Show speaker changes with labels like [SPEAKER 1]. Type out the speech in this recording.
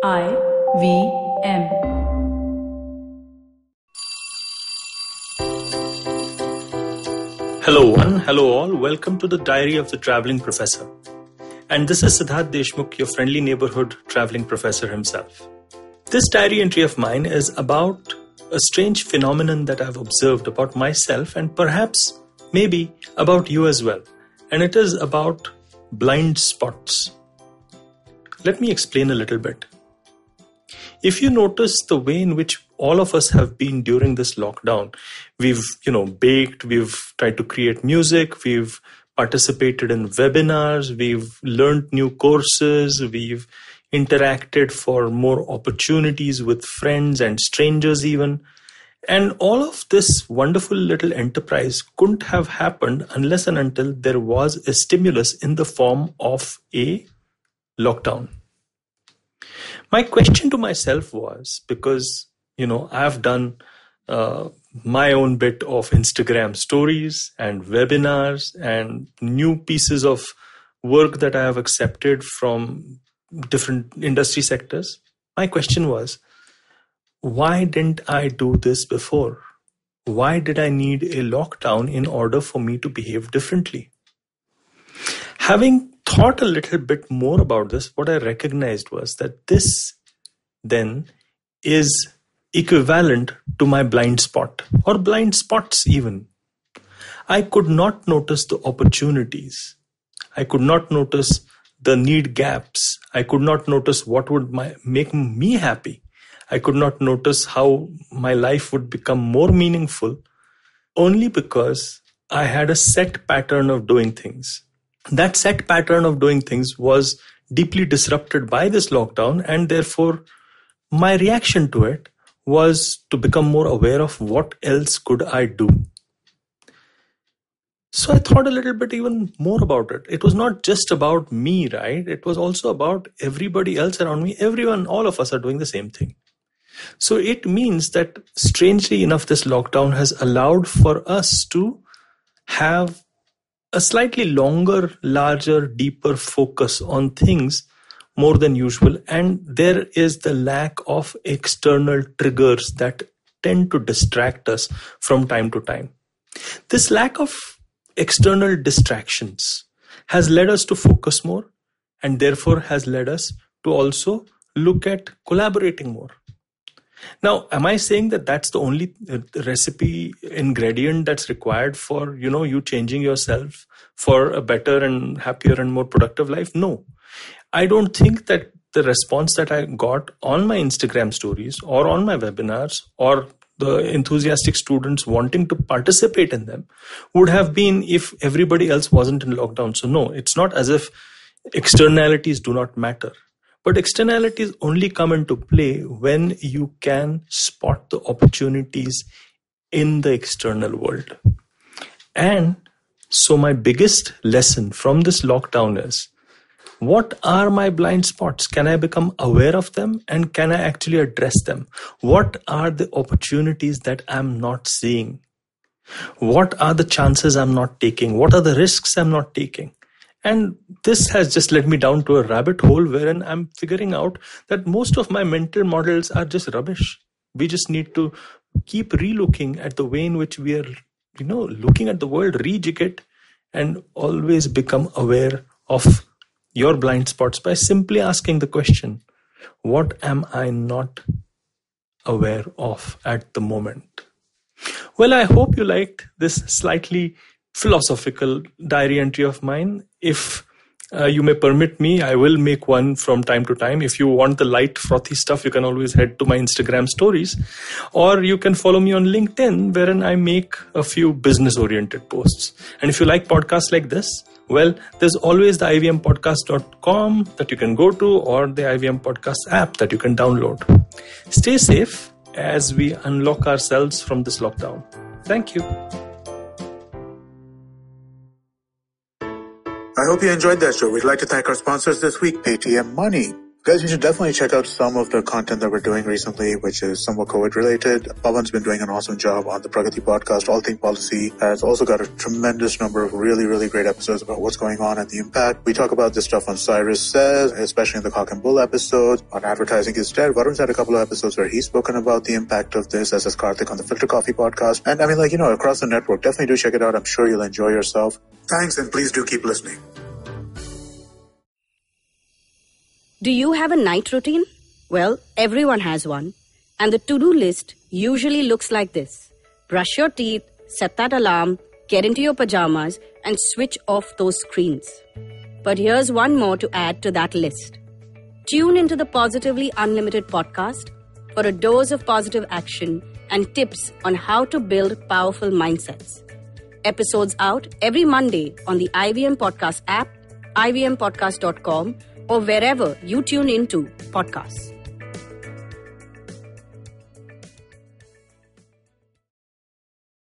[SPEAKER 1] IVM.
[SPEAKER 2] Hello one, hello all, welcome to the Diary of the Traveling Professor. And this is Siddharth Deshmukh, your friendly neighborhood traveling professor himself. This diary entry of mine is about a strange phenomenon that I've observed about myself and perhaps, maybe, about you as well. And it is about blind spots. Let me explain a little bit. If you notice the way in which all of us have been during this lockdown, we've, baked, we've tried to create music, we've participated in webinars, we've learned new courses, we've interacted for more opportunities with friends and strangers even. And all of this wonderful little enterprise couldn't have happened unless and until there was a stimulus in the form of a lockdown. My question to myself was, because, I've done my own bit of Instagram stories and webinars and new pieces of work that I have accepted from different industry sectors. My question was, why didn't I do this before? Why did I need a lockdown in order for me to behave differently? Having thought a little bit more about this, what I recognized was that this then is equivalent to my blind spot or blind spots even. I could not notice the opportunities. I could not notice the need gaps. I could not notice what would make me happy. I could not notice how my life would become more meaningful only because I had a set pattern of doing things. That set pattern of doing things was deeply disrupted by this lockdown, and therefore my reaction to it was to become more aware of what else could I do. So I thought a little bit even more about it. It was not just about me, right? It was also about everybody else around me. Everyone, all of us are doing the same thing. So it means that, strangely enough, this lockdown has allowed for us to have a slightly longer, larger, deeper focus on things more than usual. And there is the lack of external triggers that tend to distract us from time to time. This lack of external distractions has led us to focus more, and therefore has led us to also look at collaborating more. Now, am I saying that that's the only recipe ingredient that's required for, you changing yourself for a better and happier and more productive life? No. I don't think that the response that I got on my Instagram stories or on my webinars or the enthusiastic students wanting to participate in them would have been if everybody else wasn't in lockdown. So no, it's not as if externalities do not matter. But externalities only come into play when you can spot the opportunities in the external world. And so my biggest lesson from this lockdown is, what are my blind spots? Can I become aware of them? And can I actually address them? What are the opportunities that I'm not seeing? What are the chances I'm not taking? What are the risks I'm not taking? And this has just led me down to a rabbit hole wherein I'm figuring out that most of my mental models are just rubbish. We just need to keep relooking at the way in which we are, looking at the world, rejig it, and always become aware of your blind spots by simply asking the question, what am I not aware of at the moment? Well, I hope you liked this slightly philosophical diary entry of mine. If you may permit me, I will make one from time to time. If you want the light, frothy stuff, you can always head to my Instagram stories, or you can follow me on LinkedIn, wherein I make a few business-oriented posts. And if you like podcasts like this, well, there's always the ivmpodcast.com that you can go to, or the IVM Podcast app that you can download. Stay safe as we unlock ourselves from this lockdown. Thank you.
[SPEAKER 3] I hope you enjoyed that show. We'd like to thank our sponsors this week, Paytm Money.
[SPEAKER 1] Guys, you should definitely check out some of the content that we're doing recently, which is somewhat COVID related. Pawan's been doing an awesome job on the Pragati podcast. All Think Policy has also got a tremendous number of really, really great episodes about what's going on and the impact. We talk about this stuff on Cyrus Says, especially in the Cock and Bull episode. On Advertising is Dead, Varun's had a couple of episodes where he's spoken about the impact of this, as is Karthik on the Filter Coffee podcast. And I mean, across the network, definitely do check it out. I'm sure you'll enjoy yourself. Thanks, and please do keep listening.
[SPEAKER 3] Do you have a night routine? Well, everyone has one. And the to-do list usually looks like this. Brush your teeth, set that alarm, get into your pajamas, and switch off those screens. But here's one more to add to that list. Tune into the Positively Unlimited podcast for a dose of positive action and tips on how to build powerful mindsets. Episodes out every Monday on the IVM Podcast app, ivmpodcast.com, or wherever you tune into podcasts.